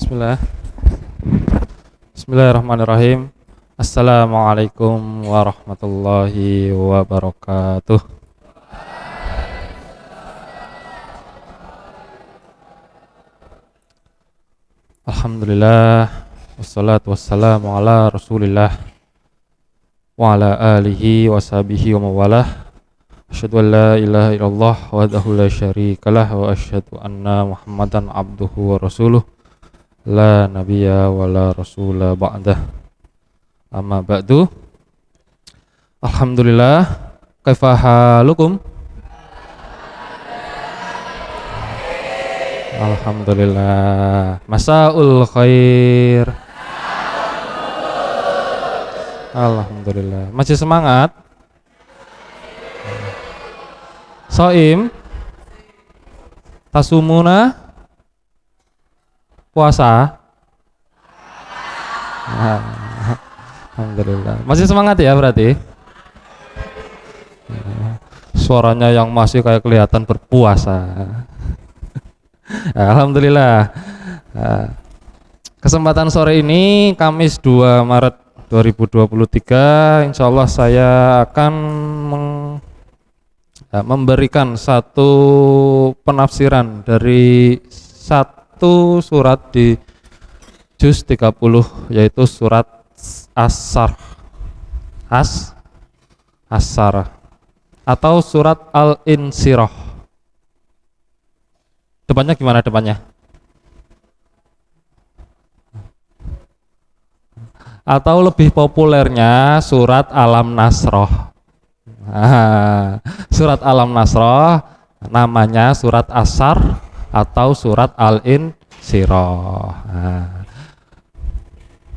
Bismillah. Bismillahirrahmanirrahim. Assalamualaikum warahmatullahi wabarakatuh. Alhamdulillah, wassalatu wassalamu ala Rasulillah wa ala alihi wa sahbihi wa mawalah. Asyhadu an la ilaha illallah wahdahu la syarikalah wa asyhadu anna Muhammadan abduhu wa rasuluh la nabiyya wa la rasula ba'dah. Amma ba'du. Alhamdulillah, kaifa halukum? Alhamdulillah. Masaul khair. Alhamdulillah. Masih semangat? Shaim? Tasumuna? Puasa? Alhamdulillah. Masih semangat ya berarti? Suaranya yang masih kayak kelihatan berpuasa. Alhamdulillah. Kesempatan sore ini Kamis 2 Maret 2023, insya Allah saya akan memberikan satu penafsiran dari satu surat di juz 30, yaitu surat As-Sarh atau surat Al-Insyirah. Depannya gimana depannya? Atau lebih populernya surat Alam Nasroh. Surat Alam Nasroh namanya surat As-Sarh atau surat Al-Insyirah.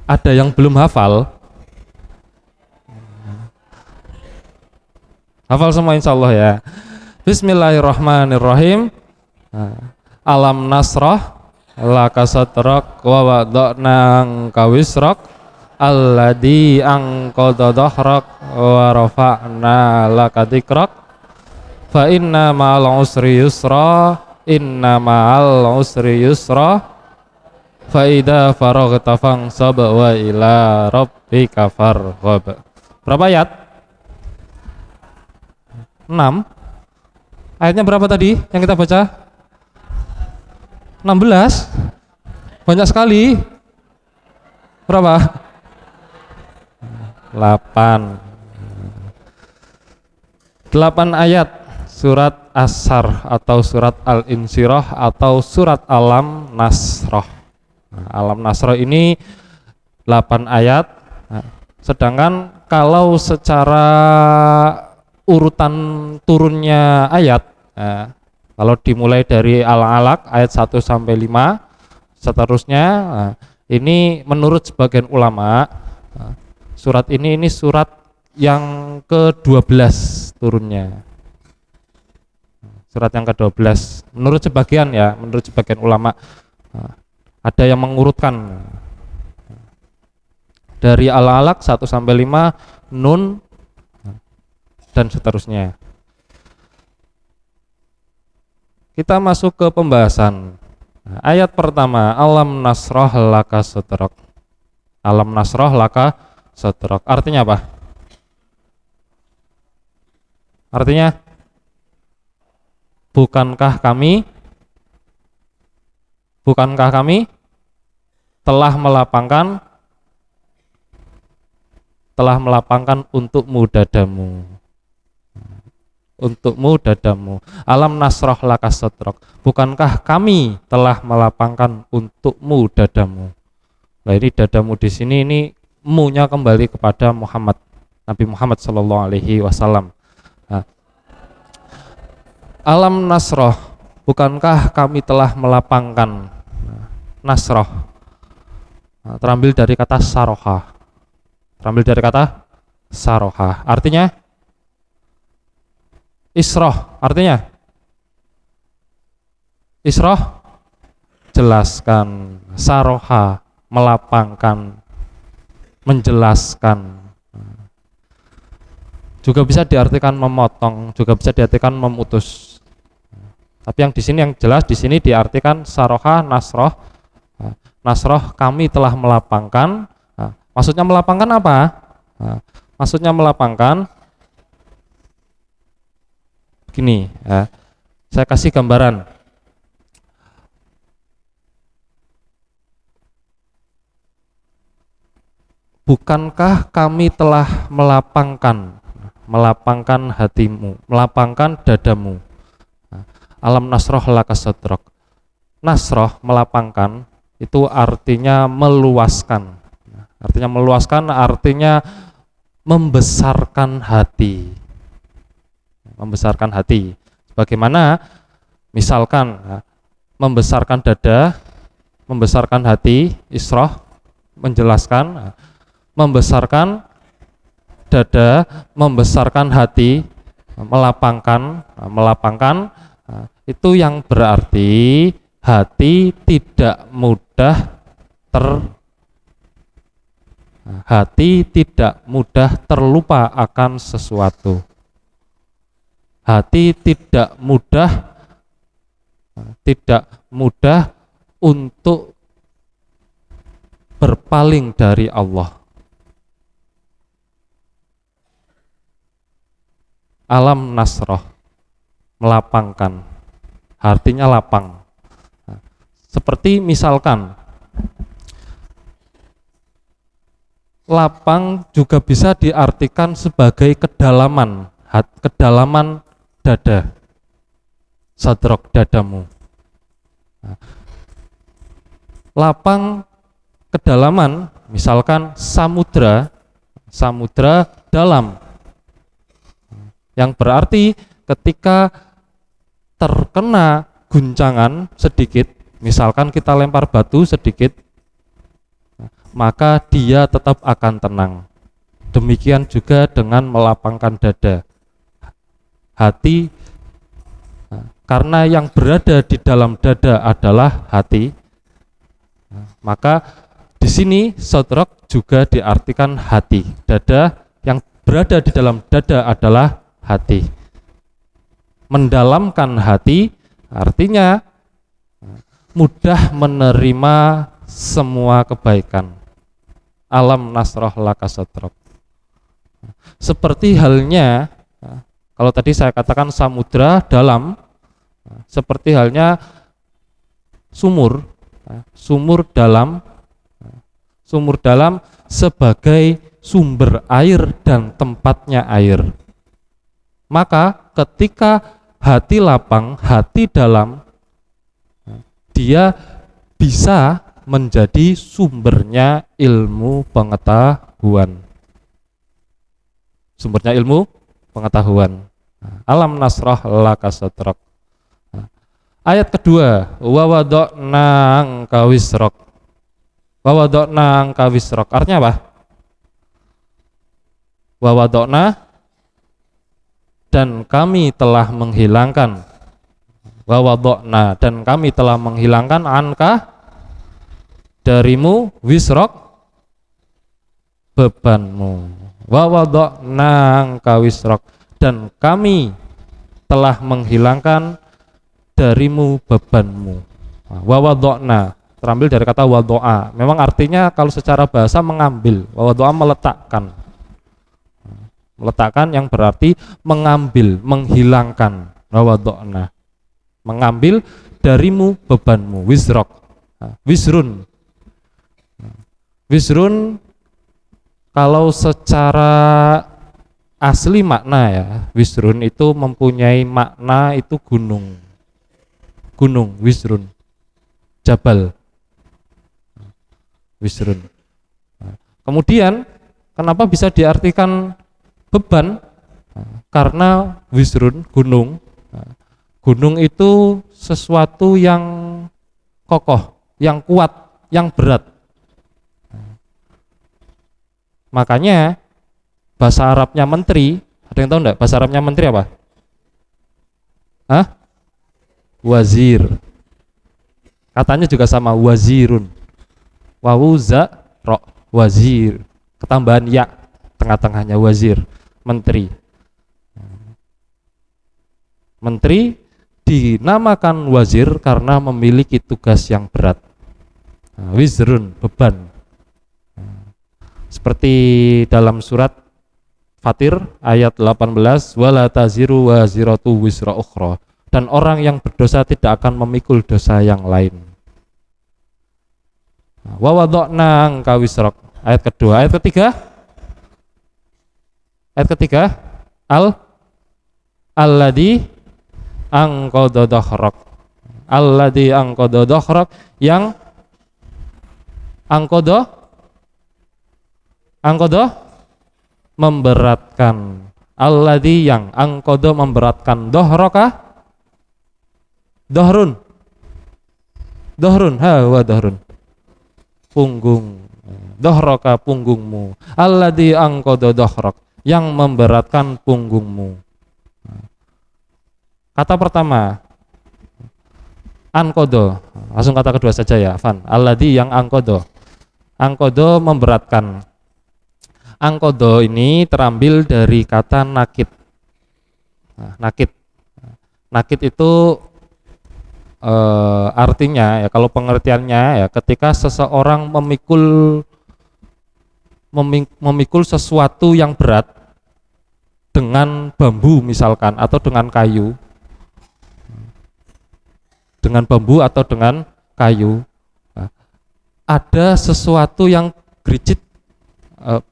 Ada yang belum hafal? Hafal semua insya Allah ya. Bismillahirrahmanirrahim. Alam Nasroh laka sadrak wa wada'na anka wisrak alladzi anqadha dhahrak wa rafa'na laka dzikrak fa inna ma'al usri yusra inna ma'al usri yusra fa idza faraghta fansab wa ila rabbika farghab. Berapa ayat? 6. Ayatnya berapa tadi yang kita baca? 16. Banyak sekali. Berapa? 8 ayat surat As-Sarh atau surat Al-Insyirah atau surat Alam Nasroh. Alam Nasroh ini 8 ayat. Sedangkan kalau secara urutan turunnya ayat, kalau dimulai dari Al-Alaq ayat 1 sampai 5 seterusnya, ini menurut sebagian ulama surat ini surat yang ke-12 turunnya. Surat yang ke-12 menurut sebagian ya, menurut sebagian ulama. Ada yang mengurutkan dari Al-Alaq 1 sampai 5, Nun dan seterusnya. Kita masuk ke pembahasan. Ayat pertama, Alam Nasroh laka sadrak. Alam Nasroh laka sadrak. Artinya apa? Artinya, bukankah kami telah melapangkan untukmu dadamu. Untukmu dadamu. Alam nasroh laka sadrak. Bukankah kami telah melapangkan untukmu dadamu. Nah, ini dadamu di sini ini mu-nya kembali kepada Muhammad, Nabi Muhammad sallallahu alaihi wasallam. Alam nasroh, bukankah kami telah melapangkan. Nasroh terambil dari kata saroha. Artinya Isroh, artinya Isroh jelaskan, saroha melapangkan, menjelaskan. Juga bisa diartikan memotong, juga bisa diartikan memutus. Tapi yang di sini yang jelas di sini diartikan saroha nasroh nasroh kami telah melapangkan. Nah, maksudnya melapangkan apa? Nah, maksudnya melapangkan begini ya. Saya kasih gambaran. Bukankah kami telah melapangkan hatimu, melapangkan dadamu. Nah, alam nasroh laka sadrak. Nasroh, melapangkan, itu artinya meluaskan. Artinya meluaskan, artinya membesarkan hati. Membesarkan hati. Bagaimana? Misalkan membesarkan dada, membesarkan hati, isroh, menjelaskan, membesarkan dada, membesarkan hati, melapangkan, itu yang berarti hati tidak mudah terlupa akan sesuatu. Hati tidak mudah untuk berpaling dari Allah. Alam nasroh, melapangkan, artinya lapang. Seperti misalkan lapang juga bisa diartikan sebagai kedalaman dada, sadrok, dadamu. Lapang kedalaman, misalkan samudra dalam, yang berarti ketika terkena guncangan sedikit, misalkan kita lempar batu sedikit, maka dia tetap akan tenang. Demikian juga dengan melapangkan dada. Hati, karena yang berada di dalam dada adalah hati, maka di sini sadrak juga diartikan hati. Dada, yang berada di dalam dada adalah hati. Mendalamkan hati artinya mudah menerima semua kebaikan. Alam nasroh laka sadrak. Seperti halnya, kalau tadi saya katakan samudra dalam, seperti halnya sumur dalam sebagai sumber air dan tempatnya air. Maka ketika hati lapang, hati dalam, dia bisa menjadi sumbernya ilmu pengetahuan. Sumbernya ilmu pengetahuan. Alam nasrah laka sadrak. Ayat kedua, wa wada'na anka wisrak. Wa wada'na anka wisrak. Artinya apa? Wa wada'na, dan kami telah menghilangkan, wa wada'na, dan kami telah menghilangkan, anka, darimu, wisrak, bebanmu. Wa wada'na anka wisrak, dan kami telah menghilangkan darimu bebanmu. Wa wada'na terambil dari kata wado'a. Memang artinya kalau secara bahasa mengambil. Wa wado'a meletakkan. Meletakkan yang berarti mengambil, menghilangkan. Wa wado'na, mengambil darimu bebanmu. Wisrak, wisrun. Wisrun kalau secara asli makna ya, wisrun itu mempunyai makna itu gunung. Gunung, wisrun. Jabal, wisrun. Kemudian kenapa bisa diartikan beban? Karena wisrun, gunung. Gunung itu sesuatu yang kokoh, yang kuat, yang berat. Makanya bahasa Arabnya menteri, ada yang tahu enggak bahasa Arabnya menteri apa? Hah? Wazir. Katanya juga sama, wazirun. Wawuza ro, wazir. Ketambahan ya tengah-tengahnya, wazir, menteri. Menteri dinamakan wazir karena memiliki tugas yang berat. wizrun, beban. Seperti dalam surat Fatir ayat 18, wala taziru waziratu wizra ukhra, dan orang yang berdosa tidak akan memikul dosa yang lain. Wa wada'na anka wisrak, ayat kedua. Ayat ketiga alladzi anqadha dhahrak, alladzi anqadha dhahrak, yang angqadha memberatkan, alladzi yang angqadha memberatkan, dhahraka dhahrun punggung, dhahraka punggungmu, alladzi anqadha dhahrak, yang memberatkan punggungmu. Kata pertama anqadha, langsung kata kedua saja ya, Van. Alladzi yang angqadha memberatkan. Angqadha ini terambil dari kata nakit. Nakit itu artinya ya, kalau pengertiannya ya, ketika seseorang memikul sesuatu yang berat dengan bambu misalkan, atau dengan kayu, ada sesuatu yang gericit,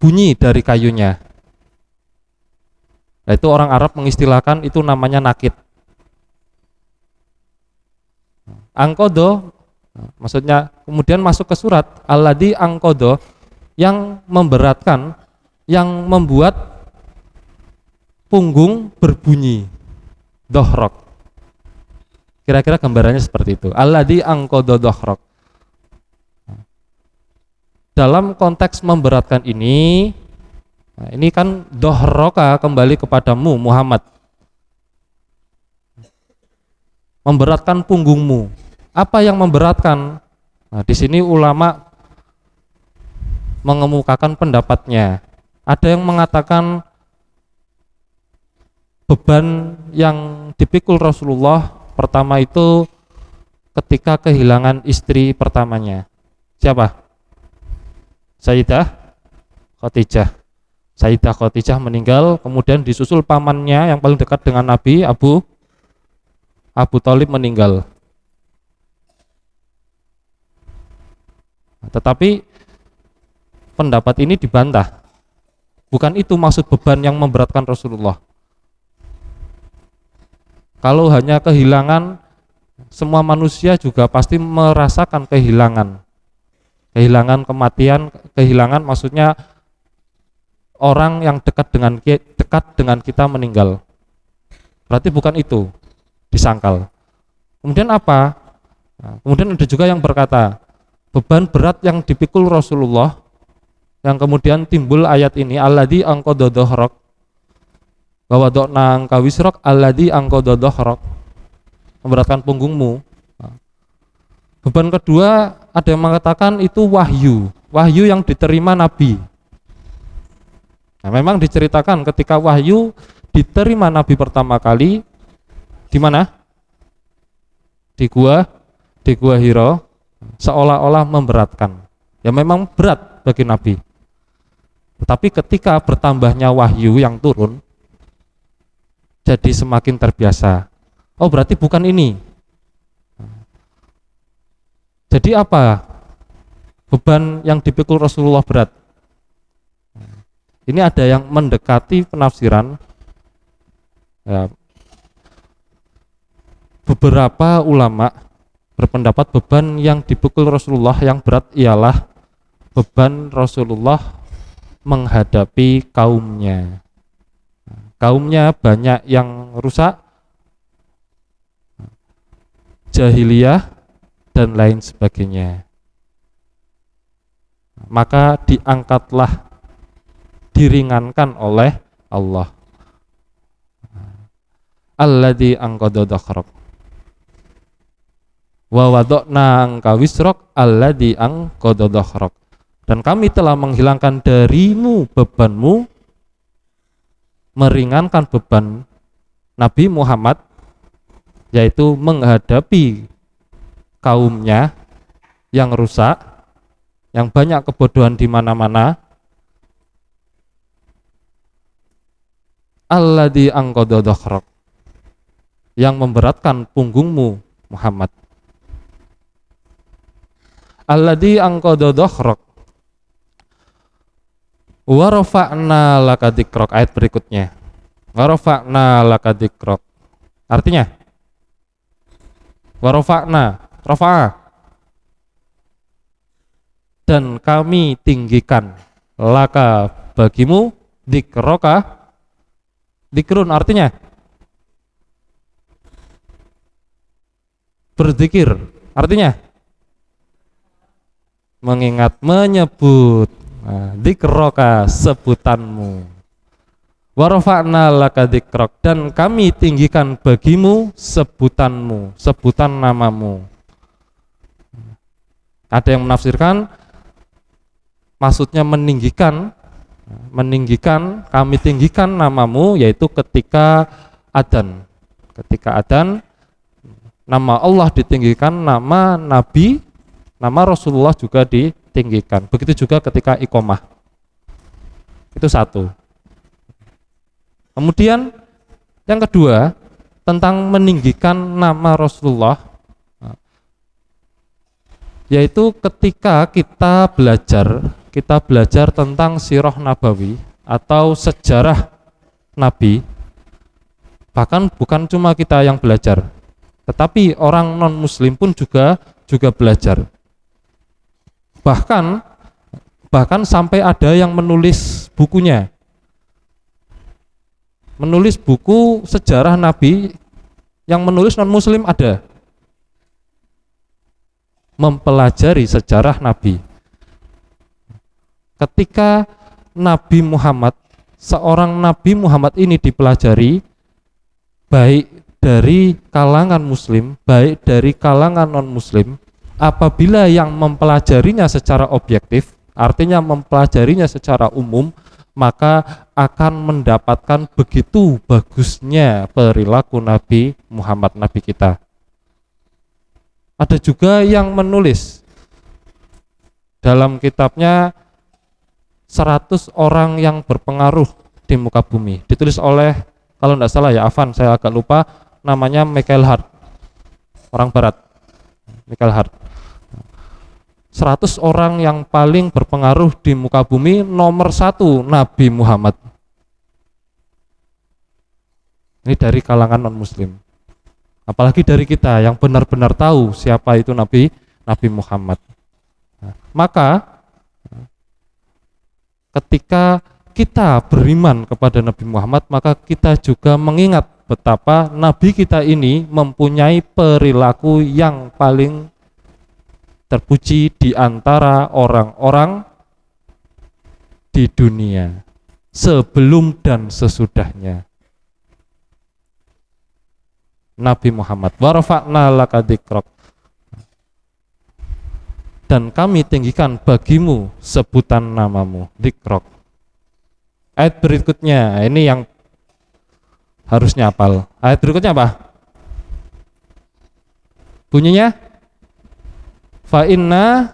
bunyi dari kayunya. Nah, itu orang Arab mengistilahkan itu namanya nakit. Angqadha maksudnya kemudian masuk ke surat alladzi angqadha, yang memberatkan, yang membuat punggung berbunyi, dhahrak. Kira-kira gambarannya seperti itu, alladzi anqadha dhahrak. Dalam konteks memberatkan ini, ini kan dhahraka kembali kepadamu Muhammad, memberatkan punggungmu. Apa yang memberatkan? Nah, di sini ulama mengemukakan pendapatnya. Ada yang mengatakan beban yang dipikul Rasulullah pertama itu ketika kehilangan istri pertamanya. Siapa? Sayyidah Khadijah. Sayyidah Khadijah meninggal, kemudian disusul pamannya yang paling dekat dengan Nabi, Abu Thalib, meninggal. Tetapi pendapat ini dibantah. Bukan itu maksud beban yang memberatkan Rasulullah. Kalau hanya kehilangan, semua manusia juga pasti merasakan kehilangan. Kehilangan, kematian, kehilangan maksudnya orang yang dekat dengan kita meninggal. Berarti bukan itu disangkal. Kemudian apa? Nah, kemudian ada juga yang berkata beban berat yang dipikul Rasulullah, yang kemudian timbul ayat ini, alladzi anqadha dhahrak wa wada'na anka wisrak, alladzi anqadha dhahrak, memberatkan punggungmu. Nah, beban kedua ada yang mengatakan itu wahyu yang diterima Nabi. Nah, memang diceritakan ketika wahyu diterima Nabi pertama kali di mana? Di gua Hira, seolah-olah memberatkan. Ya memang berat bagi Nabi. Tetapi ketika bertambahnya wahyu yang turun, jadi semakin terbiasa. Oh, berarti bukan ini. Jadi apa? Beban yang dipikul Rasulullah berat. Ini ada yang mendekati penafsiran. Ya, beberapa ulama berpendapat beban yang dipikul Rasulullah yang berat ialah beban Rasulullah menghadapi kaumnya. Kaumnya banyak yang rusak, jahiliyah dan lain sebagainya. Maka diangkatlah, diringankan oleh Allah. Alladzi anqadha dhahrak wa wada'na anka wisrak, alladzi anqadha dhahrak, dan kami telah menghilangkan darimu bebanmu, meringankan beban Nabi Muhammad, yaitu menghadapi kaumnya yang rusak, yang banyak kebodohan di mana-mana. Alladzi anqadha dhahrak, yang memberatkan punggungmu Muhammad. Alladzi anqadha dhahrak wa rafa'na laka dzikrak. Ayat berikutnya, wa rafa'na laka dzikrak, artinya wa rafa'na, rafa'a, dan kami tinggikan, laka bagimu, dzikraka, dzikrun artinya berzikir, artinya mengingat, menyebut. Dzikraka, sebutanmu. Wa rafa'na laka dzikrak, dan kami tinggikan bagimu sebutanmu, sebutan namamu. Ada yang menafsirkan maksudnya meninggikan, kami tinggikan namamu, yaitu ketika adzan. Ketika adzan, nama Allah ditinggikan, nama Nabi, nama Rasulullah juga ditinggikan. Begitu juga ketika iqomah. Itu satu. Kemudian yang kedua, tentang meninggikan nama Rasulullah, yaitu ketika kita belajar tentang sirah nabawi atau sejarah Nabi. Bahkan bukan cuma kita yang belajar, tetapi orang non muslim pun juga belajar. Bahkan sampai ada yang menulis bukunya, menulis buku sejarah Nabi, yang menulis non muslim ada, mempelajari sejarah Nabi. Ketika Nabi Muhammad, seorang Nabi Muhammad ini dipelajari, baik dari kalangan muslim, baik dari kalangan non muslim, apabila yang mempelajarinya secara objektif, artinya mempelajarinya secara umum, maka akan mendapatkan begitu bagusnya perilaku Nabi Muhammad, Nabi kita. Ada juga yang menulis dalam kitabnya 100 orang yang berpengaruh di muka bumi, ditulis oleh, kalau tidak salah ya, Afan, saya agak lupa namanya, Michael Hart, orang barat, Michael Hart. 100 orang yang paling berpengaruh di muka bumi, nomor 1 Nabi Muhammad. Ini dari kalangan non muslim. Apalagi dari kita yang benar-benar tahu siapa itu Nabi Muhammad. Maka ketika kita beriman kepada Nabi Muhammad, maka kita juga mengingat betapa Nabi kita ini mempunyai perilaku yang paling terpuji di antara orang-orang di dunia sebelum dan sesudahnya. Nabi Muhammad, wa rafa'na laka dzikrak, dan kami tinggikan bagimu sebutan namamu, dzikrak. Ayat berikutnya, ini yang harusnya hafal. Ayat berikutnya apa? Bunyinya, fa inna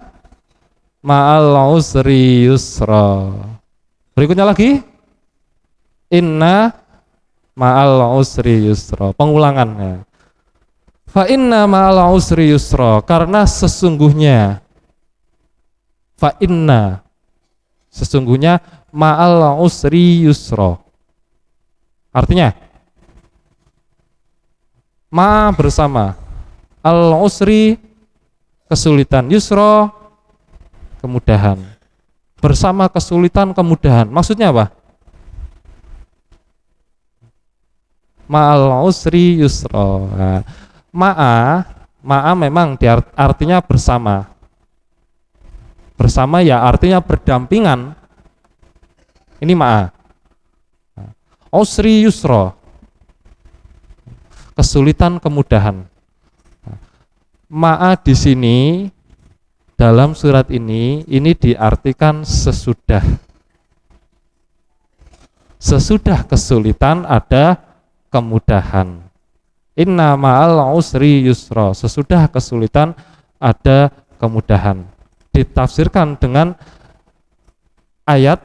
ma'al usri yusra. Berikutnya lagi, inna ma'al usri yusra. Pengulangannya, fa inna ma'al usri yusra, karena sesungguhnya, fa inna, sesungguhnya, ma'al usri yusra, artinya ma bersama, al usri kesulitan, yusra kemudahan, bersama kesulitan kemudahan. Maksudnya apa? Ma'al usri yusra. Nah, ma'a memang artinya bersama. Bersama ya artinya berdampingan. Ini ma'a. Usri yusra, kesulitan kemudahan. Ma'a di sini dalam surat ini diartikan sesudah. Sesudah kesulitan ada kemudahan. Inna ma'al usri yusra, sesudah kesulitan ada kemudahan. ditafsirkan dengan ayat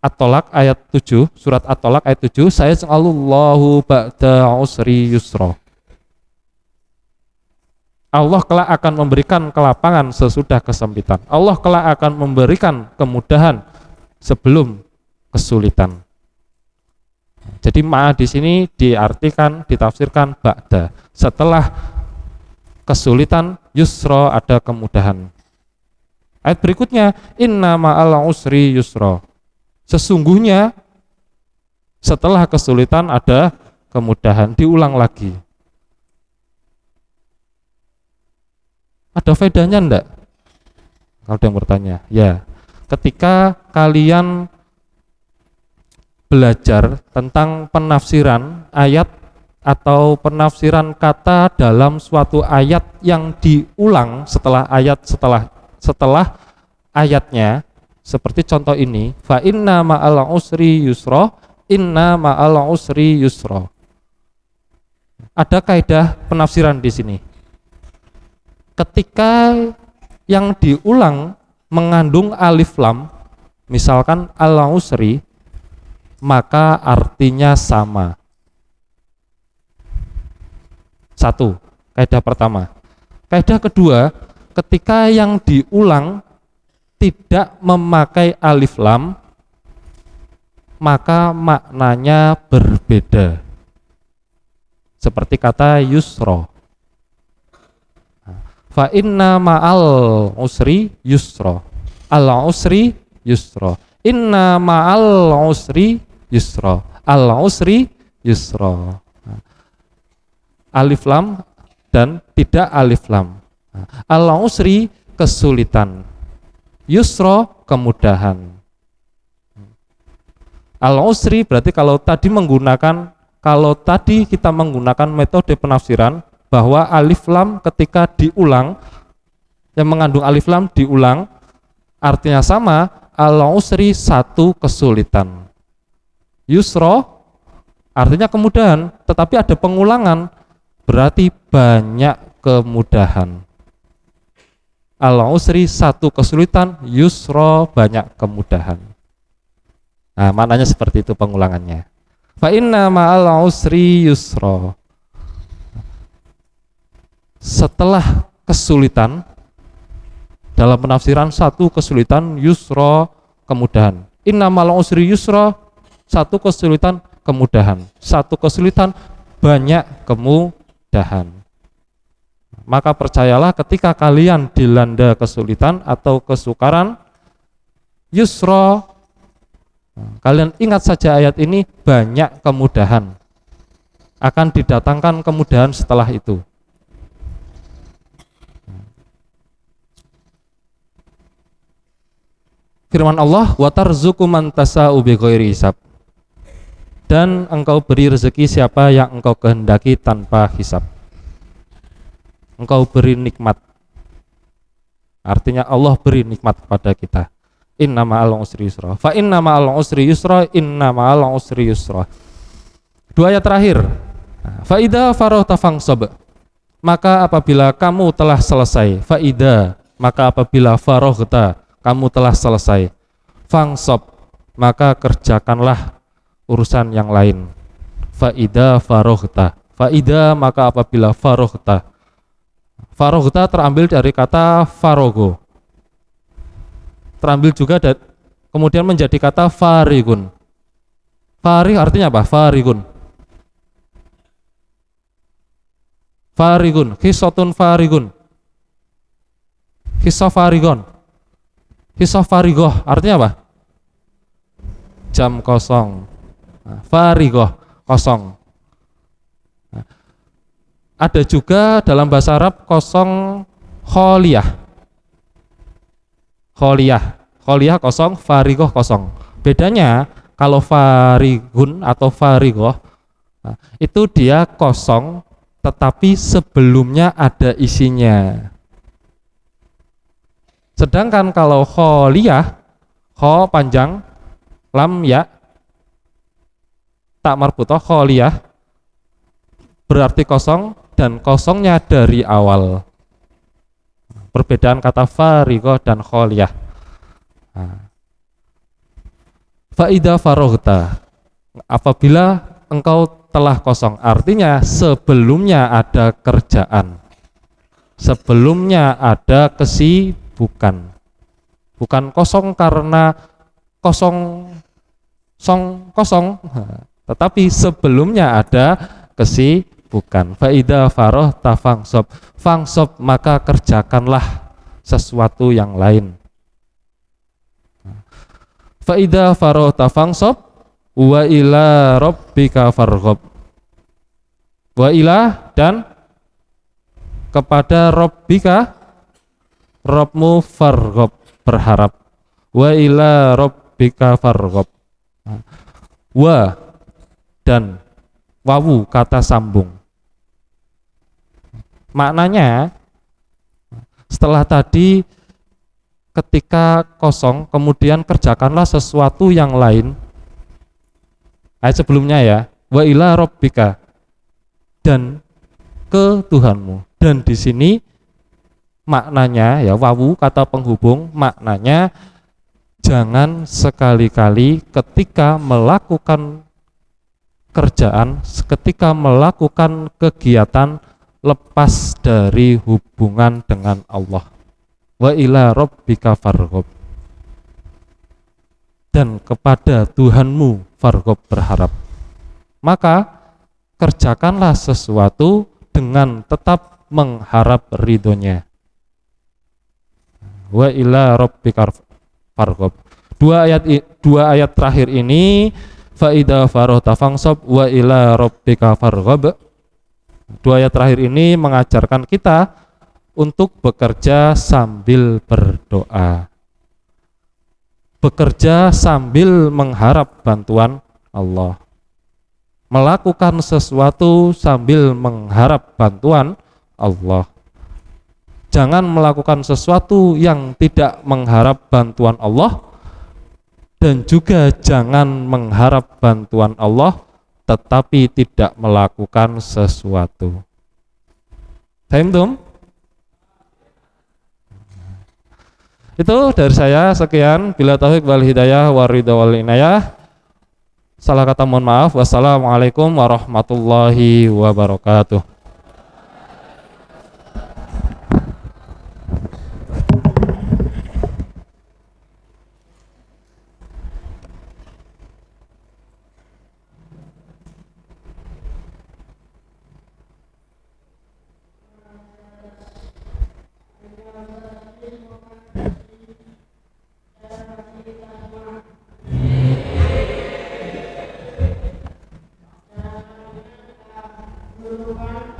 At-Tolak ayat 7, surat At-Tolak ayat 7, saya Allahu ba'da usri yusra. Allah kelak akan memberikan kelapangan sesudah kesempitan. Allah kelak akan memberikan kemudahan sebelum kesulitan. Jadi ma'a di sini diartikan, ditafsirkan ba'da. Setelah kesulitan, yusra ada kemudahan. Ayat berikutnya, inna ma'al usri yusra. Sesungguhnya setelah kesulitan ada kemudahan. Diulang lagi. Ada faedahnya enggak? Kalau ada yang bertanya, ya. Ketika kalian belajar tentang penafsiran ayat atau penafsiran kata dalam suatu ayat yang diulang setelah ayatnya, seperti contoh ini, fa inna ma'al usri yusra, inna ma'al usri yusra. Ada kaidah penafsiran di sini. Ketika yang diulang mengandung alif lam, misalkan al-usri, maka artinya sama. Satu, kaidah pertama. Kaidah kedua, ketika yang diulang tidak memakai alif lam, maka maknanya berbeda. Seperti kata yusra. Fa inna ma'al usri yusra. Al usri yusra. Inna ma'al usri yusra. Al usri yusra. Alif lam dan tidak alif lam. Al usri kesulitan. Yusra kemudahan. Al usri berarti kalau tadi kita menggunakan metode penafsiran bahwa alif lam ketika diulang, yang mengandung alif lam diulang, artinya sama, al-usri satu kesulitan. Yusra artinya kemudahan, tetapi ada pengulangan, berarti banyak kemudahan. Al-usri satu kesulitan, yusra banyak kemudahan. Nah, maknanya seperti itu pengulangannya. Fa inna ma'al usri yusra. Setelah kesulitan, dalam penafsiran satu kesulitan, yusra kemudahan. Innamal usri yusra, satu kesulitan kemudahan. Satu kesulitan banyak kemudahan. Maka percayalah ketika kalian dilanda kesulitan atau kesukaran, yusra, kalian ingat saja ayat ini, banyak kemudahan. Akan didatangkan kemudahan setelah itu. Firman Allah, wa tarzuqu man tasa'u bighairi hisab. Dan engkau beri rezeki siapa yang engkau kehendaki tanpa hisab. Engkau beri nikmat. Artinya Allah beri nikmat kepada kita. Inna ma'al usri yusra. Fa inna ma'al usri yusra, inna ma'al usri yusra. Dua ayat terakhir. Fa idza faragta fansab. Maka apabila kamu telah selesai, fa idza, maka apabila faragta, kamu telah selesai, fansab, maka kerjakanlah urusan yang lain. Faida faroghta. Faida maka apabila faroghta. Faroghta terambil dari kata farogo. Terambil juga kemudian menjadi kata farigun. Farih artinya apa? Farigun. Farigun, hisotun farigun. Hisofarigon. Hisofarigoh artinya apa? Jam kosong. Farigoh, kosong. Ada juga dalam bahasa Arab kosong kholiyah. Kholiyah kosong, farigoh kosong. Bedanya kalau farigun atau farigoh itu dia kosong tetapi sebelumnya ada isinya. Sedangkan kalau kholiyah, kho panjang, lam ya, tak marbutoh, kholiyah berarti kosong dan kosongnya dari awal. Perbedaan kata fariqah dan kholiyah. Faida farohta, apabila engkau telah kosong, artinya sebelumnya ada kerjaan, sebelumnya ada kesibukan, bukan kosong karena kosong tetapi sebelumnya ada kesibukan. Faida farohta fangsob, maka kerjakanlah sesuatu yang lain. Faida farohta fangsob wa ila rabbika farghab. Wa ila, dan kepada rabbika, Rabbmu, farghab, berharap. Wa ila rabbika farghab. Wa dan wawu kata sambung. Maknanya setelah tadi ketika kosong, kemudian kerjakanlah sesuatu yang lain. Ayat sebelumnya ya, wa ila rabbika, dan ke Tuhanmu. Dan di sini maknanya ya, wawu kata penghubung, maknanya jangan sekali-kali ketika melakukan kerjaan, ketika melakukan kegiatan, lepas dari hubungan dengan Allah. Wa ila rabbika farghab, dan kepada Tuhanmu farghab, berharap. Maka kerjakanlah sesuatu dengan tetap mengharap ridhonya. Wa ila rabbika farghab. Dua ayat terakhir ini, fa idza farahta fansab wa ila rabbika farghab. Dua ayat terakhir ini mengajarkan kita untuk bekerja sambil berdoa, bekerja sambil mengharap bantuan Allah, melakukan sesuatu sambil mengharap bantuan Allah. Jangan melakukan sesuatu yang tidak mengharap bantuan Allah, dan juga jangan mengharap bantuan Allah tetapi tidak melakukan sesuatu. Fahim? Itu dari saya, sekian. Bila taufik wal hidayah wa ridha wal inayah. Salah kata mohon maaf. Wassalamualaikum warahmatullahi wabarakatuh. Duluan